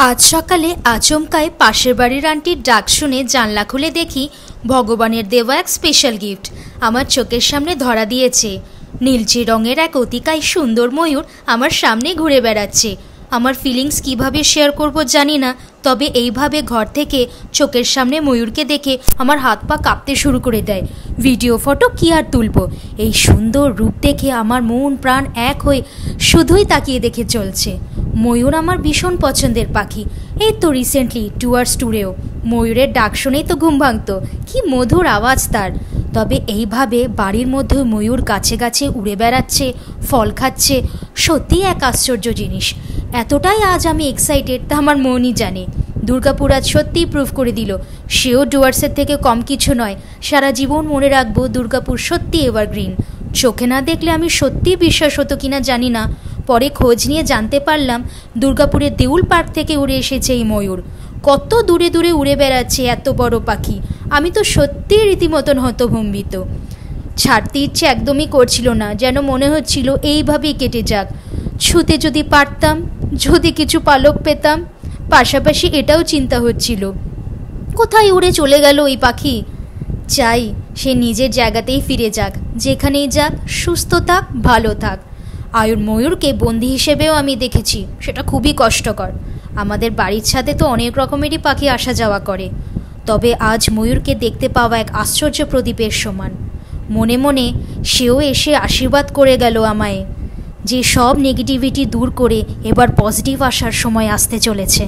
আজ সকালে আচমকায় পাশের বাড়ির আন্টির ডাক শুনে জানলা খুলে দেখি ভগবানের দেওয়া এক স্পেশাল গিফট আমার চোখের সামনে ধরা দিয়েছে। নীলচে রঙের এক অতিকায় সুন্দর ময়ূর আমার সামনে ঘুরে বেড়াচ্ছে। আমার ফিলিংস কিভাবে শেয়ার করব জানি না, তবে এইভাবে ঘর থেকে চোখের সামনে ময়ূরকে দেখে আমার হাত পা কাঁপতে শুরু করে দেয়। ভিডিও ফটো কি আর তুলবো, এই সুন্দর রূপ দেখে আমার মন প্রাণ এক হয়ে শুধুই তাকিয়ে দেখে চলছে। ময়ূর আমার ভীষণ পছন্দের পাখি। এই তো রিসেন্টলি টুয়ার্স ট্যুরেও ময়ূরের ডাক শুনেই তো ঘুম ভাঙত, কি মধুর আওয়াজ তার। তবে এইভাবে বাড়ির মধ্যে ময়ূর গাছে গাছে উড়ে বেড়াচ্ছে, ফল খাচ্ছে, সত্যিই এক আশ্চর্য জিনিস। এতটাই আজ আমি এক্সাইটেড তা আমার মনই জানে। দুর্গাপুর আজ সত্যিই প্রুভ করে দিল সেও ডুয়ার্সের থেকে কম কিছু নয়। সারা জীবন মনে রাখবো দুর্গাপুর সত্যি এভারগ্রিন। চোখে না দেখলে আমি সত্যিই বিশ্বাস হতো কিনা জানি না, পরে খোঁজ নিয়ে জানতে পারলাম দুর্গাপুরের দেউল পার্ক থেকে উড়ে এসেছে এই ময়ূর। কত দূরে দূরে উড়ে বেড়াচ্ছে এত বড় পাখি, আমি তো সত্যিই রীতিমতন হতভম্বিত। ছাড়তে ইচ্ছে একদমই করছিল না, যেন মনে হচ্ছিল এইভাবেই কেটে যাক। ছুতে যদি পারতাম, যদি কিছু পালক পেতাম। পাশাপাশি এটাও চিন্তা হচ্ছিল কোথায় উড়ে চলে গেল ওই পাখি। চাই সে নিজের জায়গাতেই ফিরে যাক, যেখানেই যাক সুস্থ থাক, ভালো থাক। আয়ুর ময়ূরকে বন্দি হিসেবেও আমি দেখেছি, সেটা খুবই কষ্টকর। আমাদের বাড়ির ছাদে তো অনেক রকমেরই পাখি আসা যাওয়া করে, তবে আজ ময়ূরকে দেখতে পাওয়া এক আশ্চর্য প্রদীপের সমান। মনে মনে সেও এসে আশীর্বাদ করে গেল আমায় যে সব নেগেটিভিটি দূর করে এবার পজিটিভ আসার সময় আসতে চলেছে।